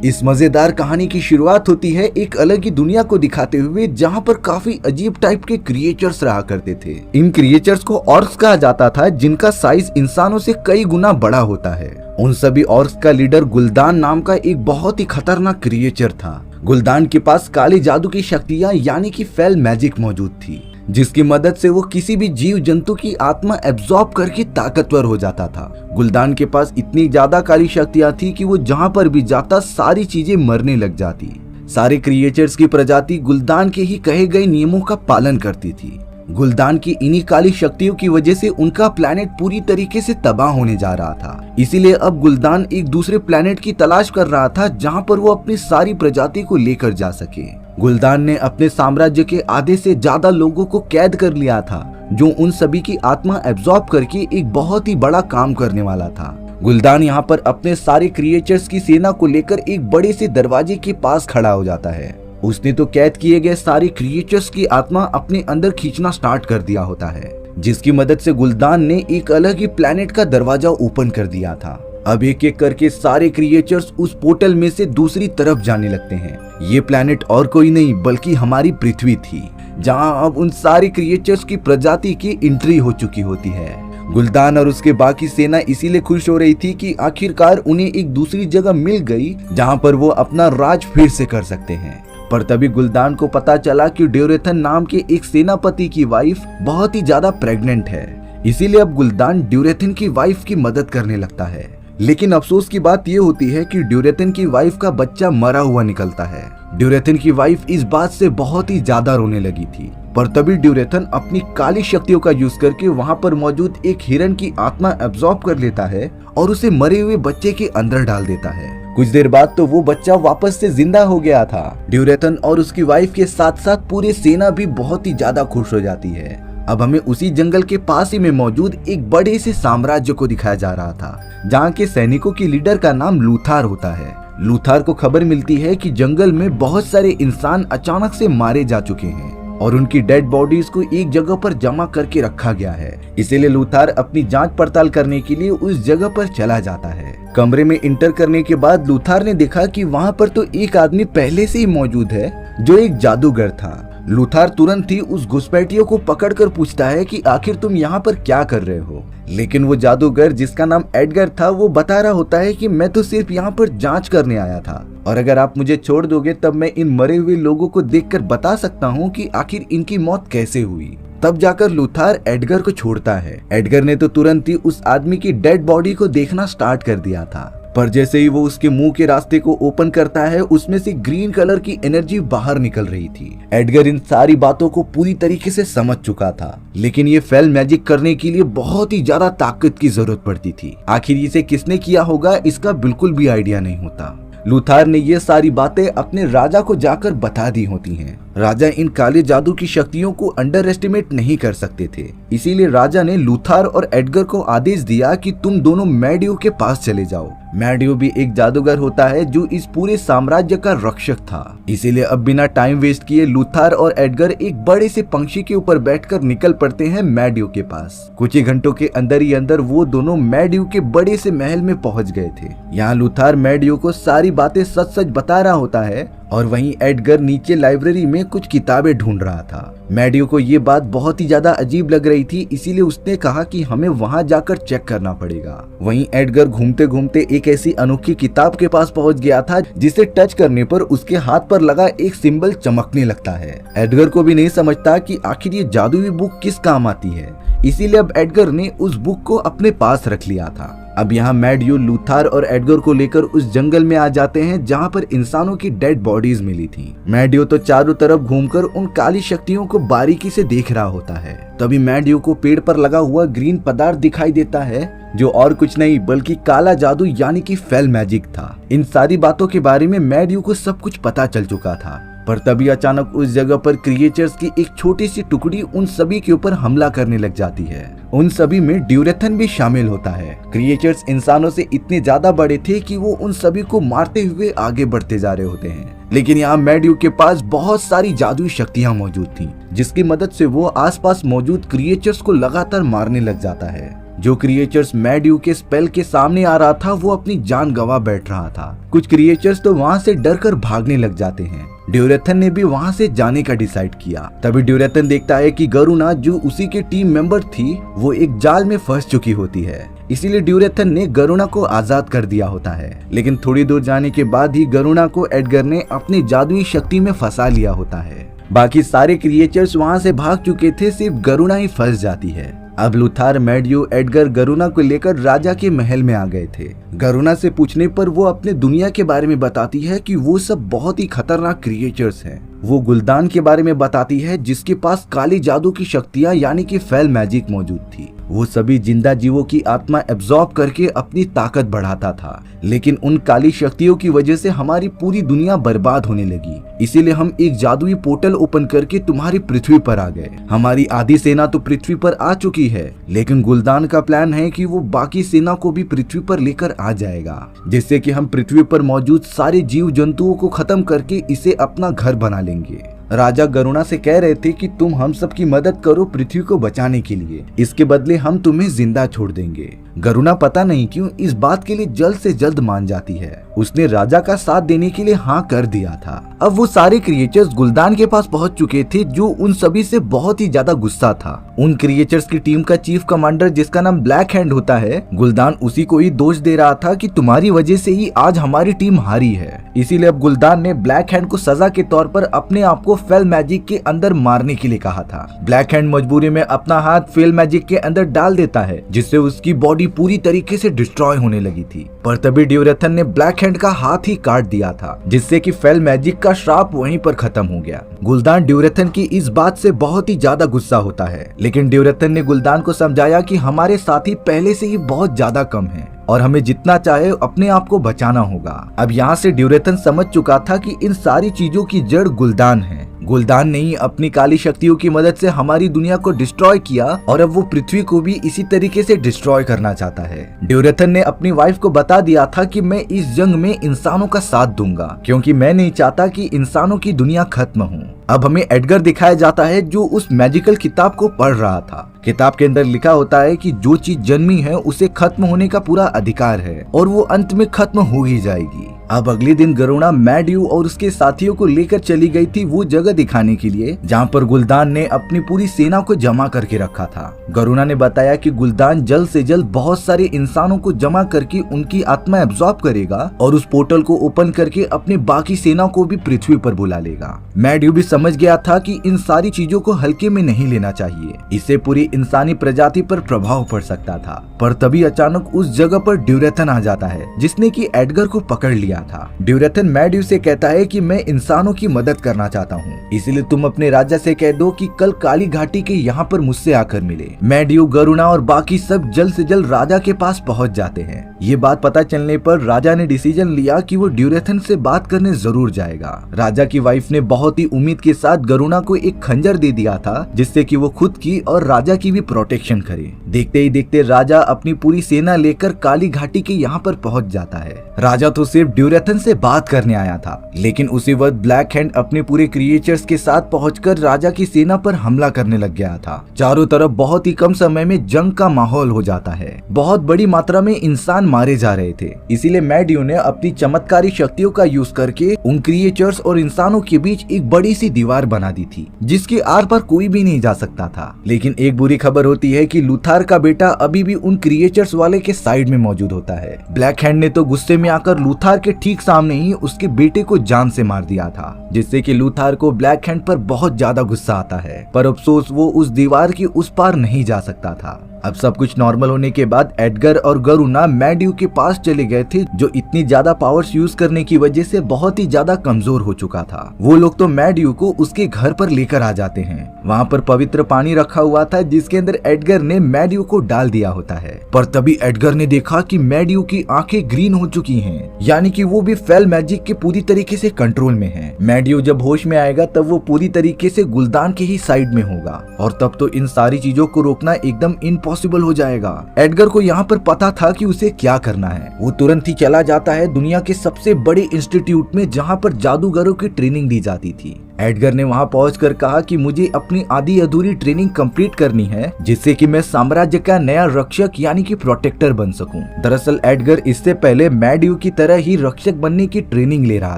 इस मजेदार कहानी की शुरुआत होती है एक अलग ही दुनिया को दिखाते हुए, जहाँ पर काफी अजीब टाइप के क्रिएचर्स रहा करते थे। इन क्रिएचर्स को ऑर्क्स कहा जाता था, जिनका साइज इंसानों से कई गुना बड़ा होता है। उन सभी ऑर्क्स का लीडर गुलदान नाम का एक बहुत ही खतरनाक क्रिएचर था। गुलदान के पास काली जादू की शक्तियां यानी कि फेल मैजिक मौजूद थी, जिसकी मदद से वो किसी भी जीव जंतु की आत्मा एब्जॉर्ब करके ताकतवर हो जाता था। गुलदान के पास इतनी ज्यादा काली शक्तियां थी कि वो जहां पर भी जाता सारी चीजें मरने लग जाती। सारे क्रिएचर्स की प्रजाति गुलदान के ही कहे गए नियमों का पालन करती थी। गुलदान की इन्हीं काली शक्तियों की वजह से उनका प्लेनेट पूरी तरीके से तबाह होने जा रहा था। इसीलिए अब गुलदान एक दूसरे प्लेनेट की तलाश कर रहा था, जहां पर वो अपनी सारी प्रजाति को लेकर जा सके। गुलदान ने अपने साम्राज्य के आधे से ज्यादा लोगों को कैद कर लिया था, जो उन सभी की आत्मा एब्जॉर्ब करके एक बहुत ही बड़ा काम करने वाला था। गुलदान यहाँ पर अपने सारे क्रिएचर्स की सेना को लेकर एक बड़े से दरवाजे के पास खड़ा हो जाता है। उसने तो कैद किए गए सारे क्रिएचर्स की आत्मा अपने अंदर खींचना स्टार्ट कर दिया होता है, जिसकी मदद से गुलदान ने एक अलग ही प्लेनेट का दरवाजा ओपन कर दिया था। अब एक एक करके सारे क्रिएचर्स उस पोर्टल में से दूसरी तरफ जाने लगते हैं। ये प्लेनेट और कोई नहीं बल्कि हमारी पृथ्वी थी, जहां अब उन सारे क्रिएचर्स की प्रजाति की एंट्री हो चुकी होती है। गुलदान और उसके बाकी सेना इसीलिए खुश हो रही थी कि आखिरकार उन्हें एक दूसरी जगह मिल गई, जहां पर वो अपना राज फिर से कर सकते हैं। पर तभी गुलदान को पता चला कि ड्यूरेथन नाम के एक सेनापति की वाइफ बहुत ही ज्यादा प्रेग्नेंट है। इसीलिए अब गुलदान ड्यूरेथन की वाइफ की मदद करने लगता है। लेकिन अफसोस की बात यह होती है कि ड्यूरेथन की वाइफ का बच्चा मरा हुआ निकलता है। ड्यूरेथन की वाइफ इस बात से बहुत ही ज्यादा रोने लगी थी। पर तभी ड्यूरेथन अपनी काली शक्तियों का यूज करके वहां पर मौजूद एक हिरण की आत्मा एब्जॉर्ब कर लेता है और उसे मरे हुए बच्चे के अंदर डाल देता है। कुछ देर बाद तो वो बच्चा वापस से जिंदा हो गया था। ड्यूरेथन और उसकी वाइफ के साथ साथ पूरी सेना भी बहुत ही ज्यादा खुश हो जाती है। अब हमें उसी जंगल के पास ही में मौजूद एक बड़े से साम्राज्य को दिखाया जा रहा था, जहाँ के सैनिकों की लीडर का नाम लूथार होता है। लूथार को खबर मिलती है कि जंगल में बहुत सारे इंसान अचानक से मारे जा चुके हैं और उनकी डेड बॉडीज को एक जगह पर जमा करके रखा गया है। इसीलिए लूथार अपनी जांच पड़ताल करने के लिए उस जगह पर चला जाता है। कमरे में इंटर करने के बाद लूथार ने देखा कि वहाँ पर तो एक आदमी पहले से ही मौजूद है, जो एक जादूगर था। लूथार तुरंत ही उस घुसपैठियों को पकड़कर पूछता है कि आखिर तुम यहाँ पर क्या कर रहे हो। लेकिन वो जादूगर, जिसका नाम एडगर था, वो बता रहा होता है कि मैं तो सिर्फ यहाँ पर जांच करने आया था, और अगर आप मुझे छोड़ दोगे तब मैं इन मरे हुए लोगों को देखकर बता सकता हूँ कि आखिर इनकी मौत कैसे हुई। तब जाकर लूथार एडगर को छोड़ता है। एडगर ने तो तुरंत ही उस आदमी की डेड बॉडी को देखना स्टार्ट कर दिया था, पर जैसे ही वो उसके मुंह के रास्ते को ओपन करता है, उसमें से ग्रीन कलर की एनर्जी बाहर निकल रही थी। एडगर इन सारी बातों को पूरी तरीके से समझ चुका था, लेकिन ये फेल मैजिक करने के लिए बहुत ही ज्यादा ताकत की जरूरत पड़ती थी। आखिर इसे किसने किया होगा, इसका बिल्कुल भी आइडिया नहीं होता। लूथार ने ये सारी बातें अपने राजा को जाकर बता दी होती हैं। राजा इन काले जादू की शक्तियों को अंडर एस्टिमेट नहीं कर सकते थे। इसीलिए राजा ने लूथार और एडगर को आदेश दिया कि तुम दोनों मैडियो के पास चले जाओ। मैडियो भी एक जादूगर होता है जो इस पूरे साम्राज्य का रक्षक था। इसीलिए अब बिना टाइम वेस्ट किए लूथार और एडगर एक बड़े से पंछी के ऊपर बैठकर निकल पड़ते हैं मैडियो के पास। कुछ ही घंटों के अंदर ही अंदर वो दोनों मैडियो के बड़े से महल में पहुंच गए थे। यहाँ लूथार मैडियो को सारी बातें सच सच बता रहा होता है, और वहीं एडगर नीचे लाइब्रेरी में कुछ किताबें ढूंढ रहा था। मैडियो को ये बात बहुत ही ज्यादा अजीब लग रही थी, इसीलिए उसने कहा कि हमें वहां जाकर चेक करना पड़ेगा। वहीं एडगर घूमते घूमते एक ऐसी अनोखी किताब के पास पहुंच गया था, जिसे टच करने पर उसके हाथ पर लगा एक सिंबल चमकने लगता है। एडगर को भी नहीं समझता कि आखिर ये जादुई बुक किस काम आती है, इसीलिए अब एडगर ने उस बुक को अपने पास रख लिया था। अब यहाँ मैडियो लूथार और एडगर को लेकर उस जंगल में आ जाते हैं, जहाँ पर इंसानों की डेड बॉडीज मिली थी। मैडियो तो चारों तरफ घूमकर उन काली शक्तियों को बारीकी से देख रहा होता है। तभी मैडियो को पेड़ पर लगा हुआ ग्रीन पदार्थ दिखाई देता है, जो और कुछ नहीं बल्कि काला जादू यानी कि फेल मैजिक था। इन सारी बातों के बारे में मैडियो को सब कुछ पता चल चुका था। पर तभी अचानक उस जगह पर क्रिएचर्स की एक छोटी सी टुकड़ी उन सभी के ऊपर हमला करने लग जाती है। उन सभी में ड्यूरेथन भी शामिल होता है। क्रिएचर्स इंसानों से इतने ज्यादा बड़े थे कि वो उन सभी को मारते हुए आगे बढ़ते जा रहे होते हैं। लेकिन यहाँ मैडियो के पास बहुत सारी जादुई शक्तियाँ मौजूद थी, जिसकी मदद से वो आसपास मौजूद क्रिएचर्स को लगातार मारने लग जाता है। जो क्रिएचर्स मैड्यू के स्पेल के सामने आ रहा था वो अपनी जान गंवा बैठ रहा था। कुछ क्रिएचर्स तो वहाँ से डर कर भागने लग जाते हैं। ड्यूरेथन ने भी वहाँ से जाने का डिसाइड किया। तभी ड्यूरेथन देखता है कि गरुणा जो उसी के टीम मेंबर थी वो एक जाल में फंस चुकी होती है। इसीलिए ड्यूरेथन ने गरुणा को आजाद कर दिया होता है। लेकिन थोड़ी दूर जाने के बाद ही गरुणा को एडगर ने अपनी जादुई शक्ति में फंसा लिया होता है। बाकी सारे क्रिएचर्स वहाँ से भाग चुके थे, सिर्फ गरुणा ही फंस जाती है। अब लुथार, मैड्यू, एडगर गरुणा को लेकर राजा के महल में आ गए थे। गरुणा से पूछने पर वो अपने दुनिया के बारे में बताती है कि वो सब बहुत ही खतरनाक क्रिएचर्स हैं। वो गुलदान के बारे में बताती है जिसके पास काली जादू की शक्तियां यानी कि फेल मैजिक मौजूद थी। वो सभी जिंदा जीवों की आत्मा एब्जॉर्ब करके अपनी ताकत बढ़ाता था, लेकिन उन काली शक्तियों की वजह से हमारी पूरी दुनिया बर्बाद होने लगी। इसीलिए हम एक जादुई पोर्टल ओपन करके तुम्हारी पृथ्वी पर आ गए। हमारी आधी सेना तो पृथ्वी पर आ चुकी है, लेकिन गुलदान का प्लान है कि वो बाकी सेना को भी पृथ्वी पर लेकर आ जाएगा, जिससे कि हम पृथ्वी पर मौजूद सारे जीव जंतुओं को खत्म करके इसे अपना घर बना लेंगे। राजा गरुणा से कह रहे थे कि तुम हम सब की मदद करो पृथ्वी को बचाने के लिए, इसके बदले हम तुम्हें जिंदा छोड़ देंगे। गरुणा पता नहीं क्यों इस बात के लिए जल्द से जल्द मान जाती है। उसने राजा का साथ देने के लिए हाँ कर दिया था। अब वो सारे क्रिएचर्स गुलदान के पास पहुंच चुके थे, जो उन सभी से बहुत ही ज्यादा गुस्सा था। उन क्रिएचर्स की टीम का चीफ कमांडर जिसका नाम ब्लैक हैंड होता है, गुलदान उसी को ही दोष दे रहा था कि तुम्हारी वजह से ही आज हमारी टीम हारी है। इसीलिए अब गुलदान ने ब्लैक हैंड को सजा के तौर पर अपने आप को फेल मैजिक के अंदर मारने के लिए कहा था। ब्लैक हैंड मजबूरी में अपना हाथ फेल मैजिक के अंदर डाल देता है, जिससे उसकी बॉडी पूरी तरीके से डिस्ट्रॉय होने लगी थी। पर तभी ड्यूरेथन ने ब्लैक हैंड का हाथ ही काट दिया था, जिससे कि फेल मैजिक का श्राप वहीं पर खत्म हो गया। गुलदान ड्यूरेथन की इस बात से बहुत ही ज्यादा गुस्सा होता है, लेकिन ड्यूरेथन ने गुलदान को समझाया कि हमारे साथी पहले से ही बहुत ज्यादा कम हैं और हमें जितना चाहे अपने आप को बचाना होगा। अब यहाँ से ड्यूरेथन समझ चुका था कि इन सारी चीजों की जड़ गुलदान है। गुलदान ने ही अपनी काली शक्तियों की मदद से हमारी दुनिया को डिस्ट्रॉय किया और अब वो पृथ्वी को भी इसी तरीके से डिस्ट्रॉय करना चाहता है। ड्यूरेथन ने अपनी वाइफ को बता दिया था कि मैं इस जंग में इंसानों का साथ दूंगा, क्योंकि मैं नहीं चाहता कि इंसानों की दुनिया खत्म हो। अब हमें एडगर दिखाया जाता है जो उस मैजिकल किताब को पढ़ रहा था। किताब के अंदर लिखा होता है कि जो चीज जन्मी है उसे खत्म होने का पूरा अधिकार है और वो अंत में खत्म हो ही जाएगी। अब अगले दिन गरुणा मैड्यू और उसके साथियों को लेकर चली गई थी वो जगह दिखाने के लिए जहाँ पर गुलदान ने अपनी पूरी सेना को जमा करके रखा था। गरुणा ने बताया कि गुलदान जल्द से जल्द बहुत सारे इंसानों को जमा करके उनकी आत्मा एब्जॉर्ब करेगा और उस पोर्टल को ओपन करके अपनी बाकी सेना को भी पृथ्वी पर बुला लेगा। मैड्यू भी समझ गया था कि इन सारी चीजों को हल्के में नहीं लेना चाहिए, इससे पूरी इंसानी प्रजाति पर प्रभाव पड़ सकता था। पर तभी अचानक उस जगह पर ड्यूरेथन आ जाता है, जिसने कि एडगर को पकड़ लिया था। ड्यूरेथन मैड्यू से कहता है कि मैं इंसानों की मदद करना चाहता हूँ, इसलिए तुम अपने राजा से कह दो कि कल काली घाटी के यहाँ पर मुझसे आकर मिले। मैड्यू, गरुणा और बाकी सब जल्द से जल्द राजा के पास पहुँच जाते हैं। ये बात पता चलने पर राजा ने डिसीजन लिया कि वो ड्यूरेथन से बात करने जरूर जाएगा। राजा की वाइफ ने बहुत ही उम्मीद के साथ गरुणा को एक खंजर दे दिया था, जिससे कि वो खुद की और राजा की भी प्रोटेक्शन करे। देखते ही देखते राजा अपनी पूरी सेना लेकर काली घाटी के यहाँ पर पहुँच जाता है। राजा तो सिर्फ ड्यूरेथन से बात करने आया था, लेकिन उसी वक्त ब्लैक हैंड अपने पूरे क्रिएचर्स के साथ पहुंचकर राजा की सेना पर हमला करने लग गया था। चारों तरफ बहुत ही कम समय में जंग का माहौल हो जाता है। बहुत बड़ी मात्रा में इंसान मारे जा रहे थे, इसीलिए मैड्यू ने अपनी चमत्कारी शक्तियों का यूज करके उन क्रिएचर्स और इंसानों के बीच एक बड़ी सी दीवार बना दी थी, जिसके आर पार कोई भी नहीं जा सकता था। लेकिन एक बुरी खबर होती है कि लुथार का बेटा अभी भी उन क्रिएचर्स वाले के साइड में मौजूद होता है। ब्लैक हैंड ने तो गुस्से में आकर लुथार के ठीक सामने ही उसके बेटे को जान से मार दिया था, जिससे कि लुथार को ब्लैक हैंड पर बहुत ज्यादा गुस्सा आता है। पर अफसोस वो उस दीवार के उस पार नहीं जा सकता था। अब सब कुछ नॉर्मल होने के बाद एडगर और गरुणा मैड्यू के पास चले गए थे, जो इतनी ज्यादा पावर्स यूज करने की वजह से बहुत ही ज्यादा कमजोर हो चुका था। वो लोग तो मैड्यू को उसके घर पर लेकर आ जाते हैं। वहाँ पर पवित्र पानी रखा हुआ था, जिसके अंदर एडगर ने मैड्यू को डाल दिया होता है। पर तभी एडगर ने देखा कि मैड्यू की आंखें ग्रीन हो चुकी हैं, यानी कि वो भी फेल मैजिक के पूरी तरीके से कंट्रोल में है। मैड्यू जब होश में आएगा तब वो पूरी तरीके से गुलदान के ही साइड में होगा, और तब तो इन सारी चीजों को रोकना एकदम इम्पॉसिबल हो जाएगा। एडगर को यहाँ पर पता था कि उसे क्या करना है। वो तुरंत ही चला जाता है दुनिया के सबसे बड़े इंस्टीट्यूट में, जहाँ पर जादूगरों की ट्रेनिंग दी जाती थी। एडगर ने वहां पहुंचकर कहा कि मुझे अपनी आधी अधूरी ट्रेनिंग कंप्लीट करनी है जिससे कि मैं साम्राज्य का नया रक्षक यानी कि प्रोटेक्टर बन सकूं। दरअसल एडगर इससे पहले मैड्यू की तरह ही रक्षक बनने की ट्रेनिंग ले रहा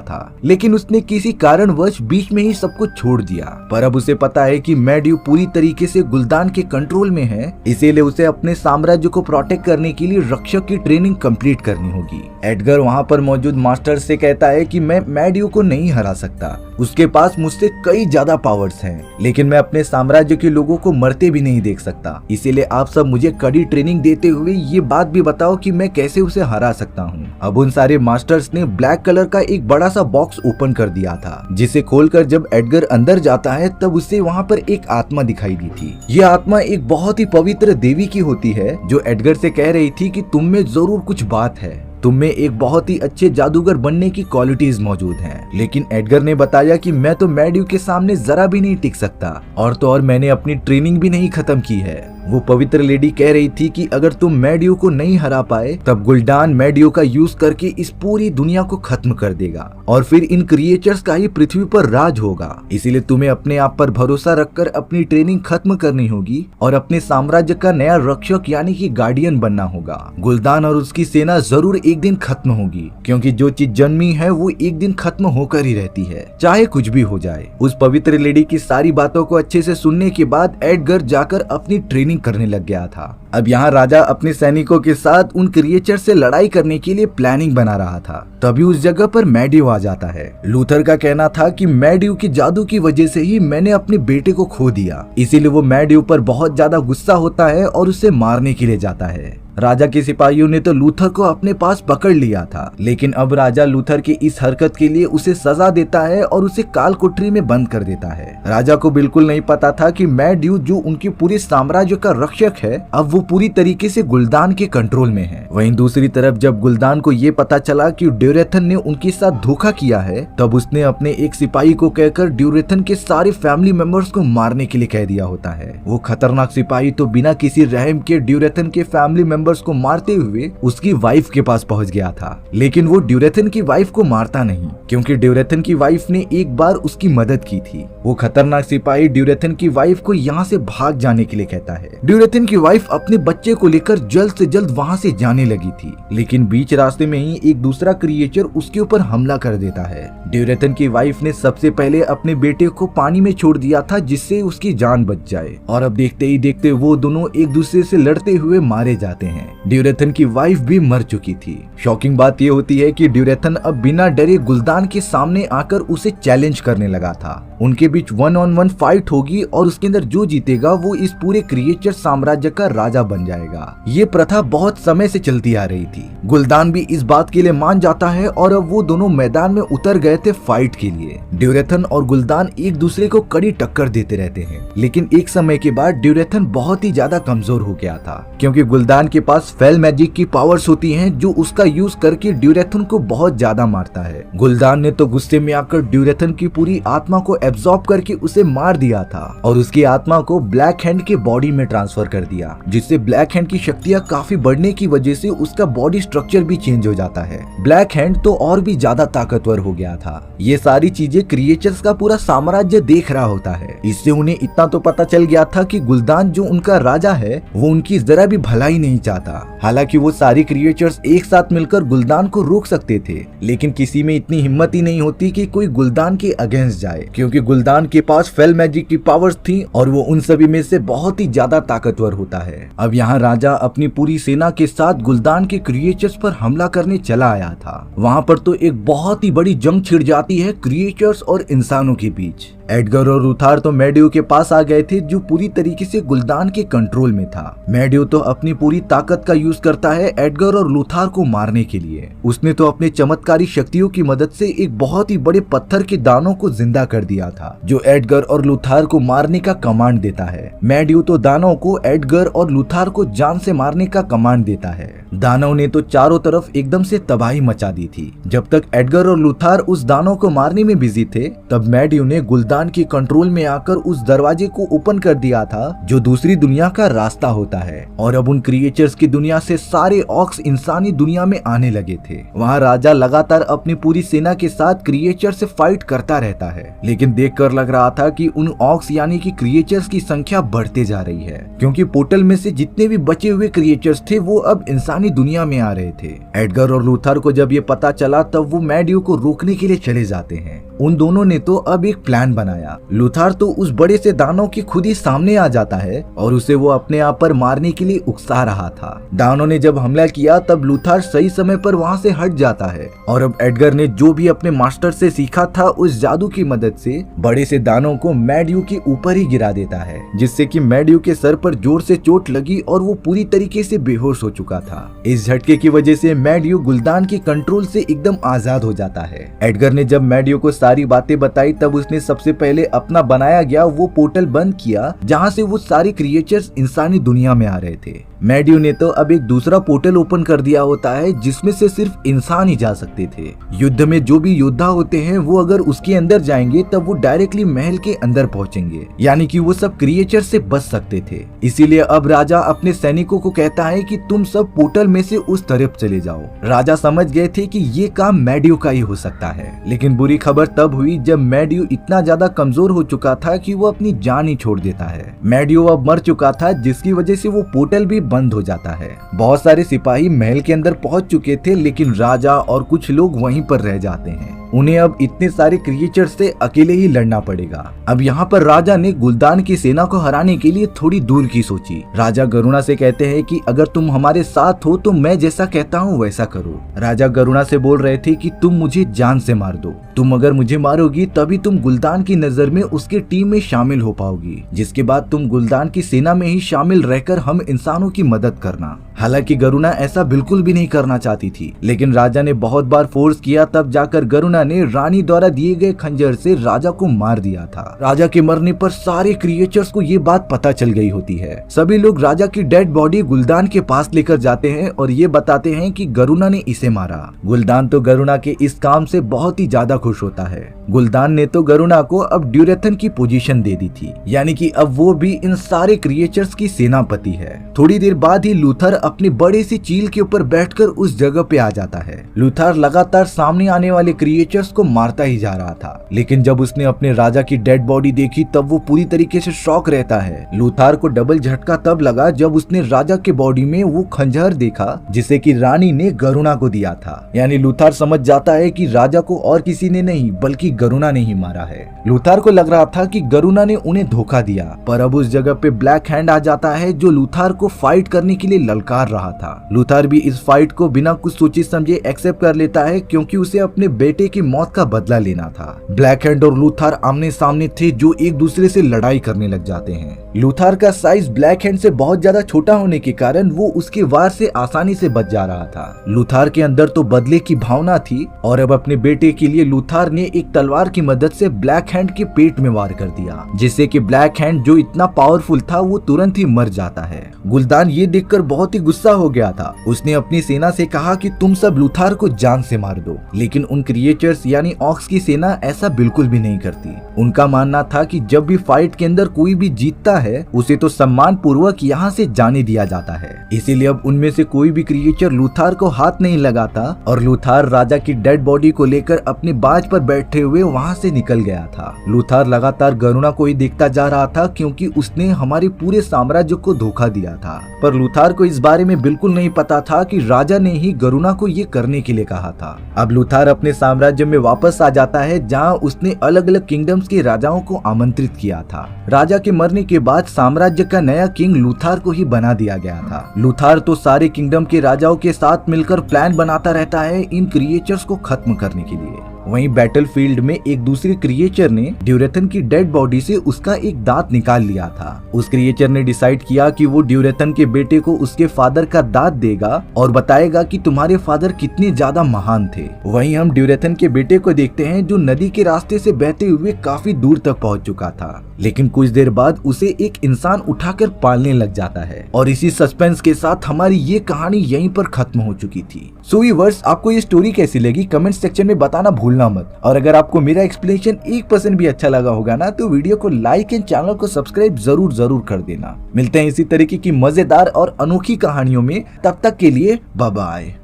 था, लेकिन उसने किसी कारणवश बीच में ही सब कुछ छोड़ दिया। पर अब उसे पता है कि मैड्यू पूरी तरीके से गुल्दान के कंट्रोल में है, इसीलिए उसे अपने साम्राज्य को प्रोटेक्ट करने के लिए रक्षक की ट्रेनिंग कंप्लीट करनी होगी। एडगर वहां पर मौजूद मास्टर से कहता है कि मैं मैड्यू को नहीं हरा सकता, उसके पास मुझसे कई ज्यादा पावर्स हैं, लेकिन मैं अपने साम्राज्य के लोगों को मरते भी नहीं देख सकता। इसीलिए आप सब मुझे कड़ी ट्रेनिंग देते हुए ये बात भी बताओ कि मैं कैसे उसे हरा सकता हूँ। अब उन सारे मास्टर्स ने ब्लैक कलर का एक बड़ा सा बॉक्स ओपन कर दिया था, जिसे खोलकर जब एडगर अंदर जाता है तब उसे वहाँ पर एक आत्मा दिखाई दी थी। ये आत्मा एक बहुत ही पवित्र देवी की होती है जो एडगर से कह रही थी कि तुम में जरूर कुछ बात है, तुम में एक बहुत ही अच्छे जादूगर बनने की क्वालिटीज मौजूद हैं। लेकिन एडगर ने बताया कि मैं तो मैड्यू के सामने जरा भी नहीं टिक सकता, और तो और मैंने अपनी ट्रेनिंग भी नहीं खत्म की है। वो पवित्र लेडी कह रही थी कि अगर तुम मैड्यू को नहीं हरा पाए तब गुल्डान मैड्यू का यूज करके इस पूरी दुनिया को खत्म कर देगा और फिर इन क्रिएचर्स का ही पृथ्वी पर राज होगा। इसीलिए तुम्हें अपने आप पर भरोसा रखकर अपनी ट्रेनिंग खत्म करनी होगी और अपने साम्राज्य का नया रक्षक यानी कि गार्डियन बनना होगा। गुल्दान और उसकी सेना जरूर एक दिन खत्म होगी, क्योंकि जो चीज जन्मी है वो एक दिन खत्म होकर ही रहती है, चाहे कुछ भी हो जाए। उस पवित्र लेडी की सारी बातों को अच्छे से सुनने के बाद एडगर जाकर अपनी ट्रेनिंग करने लग गया था। अब यहाँ राजा अपने सैनिकों के साथ उन क्रिएचर से लड़ाई करने के लिए प्लानिंग बना रहा था। तभी उस जगह पर मैड्यू आ जाता है। लूथर का कहना था कि मैड्यू के जादू की वजह से ही मैंने अपने बेटे को खो दिया, इसीलिए वो मैड्यू पर बहुत ज्यादा गुस्सा होता है और उसे मारने के लिए जाता है। राजा के सिपाहियों ने तो लूथर को अपने पास पकड़ लिया था, लेकिन अब राजा लूथर की इस हरकत के लिए उसे सजा देता है और उसे काल कोठरी में बंद कर देता है। राजा को बिल्कुल नहीं पता था कि मैड्यू जो उनके पूरे साम्राज्य का रक्षक है, अब वो पूरी तरीके से गुल्दान के कंट्रोल में है। वहीं दूसरी तरफ जब गुल्दान को ये पता चला कि ड्यूरेथन ने उनके साथ धोखा किया है, तब उसने अपने एक सिपाही को कहकर ड्यूरेथन के सारे फैमिली मेंबर्स को मारने के लिए कह दिया होता है। वो खतरनाक सिपाही तो बिना किसी रहम के ड्यूरेथन के फैमिली मेंबर्स को मारते हुए उसकी वाइफ के पास पहुंच गया था, लेकिन वो ड्यूरेथन की वाइफ को मारता नहीं, क्योंकि ड्यूरेथन की वाइफ ने एक बार उसकी मदद की थी। वो खतरनाक सिपाही ड्यूरेथन की वाइफ को यहाँ से भाग जाने के लिए कहता है। ड्यूरेथन की वाइफ अपने बच्चे को लेकर जल्द से जल्द वहाँ से जाने लगी थी, लेकिन बीच रास्ते में ही एक दूसरा क्रिएचर उसके ऊपर हमला कर देता है। ड्यूरेथन की वाइफ ने सबसे पहले अपने बेटे को पानी में छोड़ दिया था जिससे उसकी जान बच जाए, और अब देखते ही देखते वो दोनों एक दूसरे से लड़ते हुए मारे जाते हैं। ड्यूरेथन की वाइफ भी मर चुकी थी। शॉकिंग बात ये होती है कि ड्यूरेथन अब बिना डरे गुल्दान के सामने आकर उसे चैलेंज करने लगा था। उनके बीच 1-on-1 फाइट होगी और उसके अंदर जो जीतेगा वो इस पूरे क्रिएचर साम्राज्य का राजा बन जाएगा। ये प्रथा बहुत समय से चलती आ रही थी। गुल्दान भी इस बात के लिए मान जाता है और अब वो दोनों मैदान में उतर गए थे फाइट के लिए। ड्यूरेथन और गुल्दान एक दूसरे को कड़ी टक्कर देते रहते हैं, लेकिन एक समय के बाद ड्यूरेथन बहुत ही ज्यादा कमजोर हो गया था, क्योंकि गुल्दान के पास फेल मैजिक की पावर्स होती हैं जो उसका यूज करके ड्यूरेथन को बहुत ज्यादा मारता है। गुल्दान ने तो गुस्से में आकर ड्यूरेथन की पूरी आत्मा को एब्जॉर्ब करके उसे मार दिया था और उसकी आत्मा को ब्लैक हैंड के बॉडी में ट्रांसफर कर दिया, जिससे ब्लैक हैंड की शक्तियां काफी बढ़ने की वजह से उसका बॉडी स्ट्रक्चर भी चेंज हो जाता है। ब्लैक हैंड तो और भी ज्यादा ताकतवर हो गया था। ये सारी चीजें क्रिएचर्स का पूरा साम्राज्य देख रहा होता है। इससे उन्हें इतना तो पता चल गया था कि गुल्दान जो उनका राजा है वो उनकी जरा भी भलाई नहीं चाहता। हालांकि वो सारी क्रिएचर्स एक साथ मिलकर गुल्दान को रोक सकते थे, लेकिन किसी में इतनी हिम्मत ही नहीं होती कि कोई गुल्दान के अगेंस्ट जाए, क्योंकि गुल्दान के पास फेल मैजिक की पावर्स थी और वो उन सभी में से बहुत ही ज्यादा ताकतवर होता है। अब यहाँ राजा अपनी पूरी सेना के साथ गुल्दान के क्रिएचर्स पर हमला करने चला आया था। वहाँ पर तो एक बहुत ही बड़ी जंग छिड़ जाती है क्रिएचर्स और इंसानों के बीच। एडगर और लूथर तो मैड्यू के पास आ गए थे जो पूरी तरीके से गुल्दान के कंट्रोल में था। मैड्यू तो अपनी पूरी ताकत का यूज करता है एडगर और लूथर को मारने के लिए। उसने तो अपने चमत्कारी शक्तियों की मदद से एक बहुत ही बड़े पत्थर के दानों को जिंदा कर दिया था, जो एडगर और लूथर को मारने का कमांड देता है। मैड्यू तो दानों को एडगर और लूथर लूथार को जान से मारने का कमांड देता है। दानव ने तो चारों तरफ एकदम से तबाही मचा दी थी। जब तक एडगर और लूथार उस दानव को मारने में बिजी थे, तब मैड्यू ने गुल्दान के कंट्रोल में आकर उस दरवाजे को ओपन कर दिया था जो दूसरी दुनिया का रास्ता होता है। और अब उन क्रिएचर्स की दुनिया से सारे ऑक्स इंसानी दुनिया में आने लगे थे। वहाँ राजा लगातार अपनी पूरी सेना के साथ क्रिएचर से फाइट करता रहता है, लेकिन देखकर लग रहा था कि उन ऑक्स यानी कि क्रिएचर्स की संख्या बढ़ते जा रही है, क्योंकि पोर्टल में से जितने भी बचे हुए क्रिएचर्स थे वो अब इंसानी दुनिया में आ रहे थे। एडगर और लूथर को जब ये पता चला तब वो मैड्यू को रोकने के लिए चले जाते हैं। उन दोनों ने तो अब एक प्लान बनाया। लूथर तो उस बड़े से दानव के खुद ही सामने आ जाता है और उसे वो अपने आप पर मारने के लिए उकसा रहा था। दानव ने जब हमला किया तब लूथर सही समय पर वहाँ से हट जाता है और अब एडगर ने जो भी अपने मास्टर से सीखा था उस जादू की मदद से बड़े से दानव को मैड्यू के ऊपर ही गिरा देता है, जिससे कि मैड्यू के सर पर जोर से चोट लगी और वो पूरी तरीके से बेहोश हो चुका था। इस झटके की वजह से मैड्यू गुल्दान के कंट्रोल से एकदम आजाद हो जाता है। एडगर ने जब मैड्यू को सारी बातें बताई तब उसने सबसे पहले अपना बनाया गया वो पोर्टल बंद किया जहाँ से वो सारे क्रिएचर्स इंसानी दुनिया में आ रहे थे। मैड्यू ने तो अब एक दूसरा पोर्टल ओपन कर दिया होता है जिसमें से सिर्फ इंसान ही जा सकते थे। युद्ध में जो भी योद्धा होते हैं वो अगर उसके अंदर जाएंगे तब वो डायरेक्टली महल के अंदर पहुंचेंगे, यानी कि वो सब क्रिएचर से बच सकते थे। इसीलिए अब राजा अपने सैनिकों को कहता है कि तुम सब पोर्टल में से उस तरफ चले जाओ। राजा समझ गए थे कि ये काम मैड्यू का ही हो सकता है, लेकिन बुरी खबर तब हुई जब मैड्यू इतना ज्यादा कमजोर हो चुका था कि वो अपनी जान ही छोड़ देता है। मैड्यू अब मर चुका था, जिसकी वजह से वो पोर्टल भी बंद हो जाता है। बहुत सारे सिपाही महल के अंदर पहुंच चुके थे, लेकिन राजा और कुछ लोग वहीं पर रह जाते हैं। उन्हें अब इतने सारे क्रिएचर से अकेले ही लड़ना पड़ेगा। अब यहाँ पर राजा ने गुल्दान की सेना को हराने के लिए थोड़ी दूर की सोची। राजा गरुणा से कहते हैं कि अगर तुम हमारे साथ हो तो मैं जैसा कहता हूँ वैसा करो। राजा गरुणा से बोल रहे थे कि तुम मुझे जान से मार दो, तुम अगर मुझे मारोगी तभी तुम गुल्दान की नजर में उसकी टीम में शामिल हो पाओगी, जिसके बाद तुम गुल्दान की सेना में ही शामिल रहकर हम इंसानों की मदद करना। हालांकि गरुणा ऐसा बिल्कुल भी नहीं करना चाहती थी, लेकिन राजा ने बहुत बार फोर्स किया, तब जाकर गरुणा ने रानी द्वारा दिए गए खंजर से राजा को मार दिया था। राजा के मरने पर सारे क्रिएचर्स को ये बात पता चल गई होती है। सभी लोग राजा की डेड बॉडी गुल्दान के पास लेकर जाते हैं और ये बताते हैं कि गरुणा ने इसे मारा। गुल्दान तो गरुणा के इस काम से बहुत ही ज्यादा खुश होता है। गुल्दान ने तो गरुणा को अब ड्यूरेथन की पोजीशन दे दी थी, यानी कि अब वो भी इन सारे क्रिएचर्स की सेनापति है। थोड़ी देर बाद ही लूथर अपनी बड़ी सी चील के ऊपर बैठकर उस जगह पे आ जाता है। लूथर लगातार सामने आने वाले क्रिएचर्स को मारता ही जा रहा था, लेकिन जब उसने अपने राजा की डेड बॉडी देखी तब वो पूरी तरीके से शॉक रहता है। लूथर को डबल झटका तब लगा जब उसने राजा के बॉडी में वो खंजर देखा जिसे कि रानी ने गरुणा को दिया था। यानी लूथर समझ जाता है कि राजा को और किसी ने नहीं बल्कि गरुणा ने ही मारा है। लूथर को लग रहा था कि गरुणा ने उन्हें धोखा दिया, पर अब उस जगह पे ब्लैक हैंड आ जाता है जो लूथर को फाइट करने के लिए ललकार रहा था। लूथर भी इस फाइट को बिना कुछ सोचे समझे एक्सेप्ट कर लेता है, क्योंकि उसे अपने बेटे की मौत का बदला लेना था। ब्लैक हैंड और लूथर आमने सामने थे जो एक दूसरे से लड़ाई करने लग जाते हैं। लूथर का साइज ब्लैक हैंड से बहुत ज्यादा छोटा होने के कारण वो उसके वार से आसानी से बच जा रहा था। लूथर के अंदर तो बदले की भावना थी और अब अपने बेटे के लिए लूथर ने एक तलवार की मदद से ब्लैक हैंड के पेट में वार कर दिया, जिससे कि ब्लैक हैंड जो इतना पावरफुल था वो तुरंत ही मर जाता है। गुल्दान ये देखकर बहुत ही गुस्सा हो गया था। उसने अपनी सेना से कहा कि तुम सब लूथर को जान से मार दो, लेकिन उन क्रिएचर्स यानी ऑक्स की सेना ऐसा बिल्कुल भी नहीं करती। उनका मानना था कि जब भी फाइट के अंदर कोई भी जीतता है उसे तो सम्मान पूर्वक यहाँ से जाने दिया जाता है। इसीलिए अब उनमें से कोई भी क्रिएचर लूथर को हाथ नहीं लगाता और लूथर राजा की डेड बॉडी को लेकर अपने बाज पर बैठे हुए वहाँ से निकल गया था। लूथर लगातार गरुणा को ही देखता जा रहा था, क्योंकि उसने हमारे पूरे साम्राज्य को धोखा दिया था। पर लूथर को इस बारे में बिल्कुल नहीं पता था कि राजा ने ही गरुणा को ये करने के लिए कहा था। अब लूथर अपने साम्राज्य में वापस आ जाता है, जहाँ उसने अलग अलग किंगडम्स के राजाओं को आमंत्रित किया था। राजा के मरने के बाद साम्राज्य का नया किंग लूथर को ही बना दिया गया था। लूथर तो सारे किंगडम के राजाओं के साथ मिलकर प्लान बनाता रहता है इन क्रिएचर्स को खत्म करने के लिए। वहीं बैटलफील्ड में एक दूसरे क्रिएचर ने ड्यूरेथन की डेड बॉडी से उसका एक दांत निकाल लिया था। उस क्रिएचर ने डिसाइड किया कि वो ड्यूरेथन के बेटे को उसके फादर का दांत देगा और बताएगा कि तुम्हारे फादर कितने ज्यादा महान थे। वहीं हम ड्यूरेथन के बेटे को देखते हैं जो नदी के रास्ते से बहते हुए काफी दूर तक पहुंच चुका था, लेकिन कुछ देर बाद उसे एक इंसान उठाकर पालने लग जाता है। और इसी सस्पेंस के साथ हमारी ये कहानी यहीं पर खत्म हो चुकी थी। सो व्यूअर्स, आपको ये स्टोरी कैसी लगी कमेंट सेक्शन में बताना भूलना मत। और अगर आपको मेरा एक्सप्लेनेशन 1% भी अच्छा लगा होगा ना, तो वीडियो को लाइक एंड चैनल को सब्सक्राइब जरूर कर देना। मिलते हैं इसी तरीके की मजेदार और अनोखी कहानियों में, तब तक के लिए बाय बाय।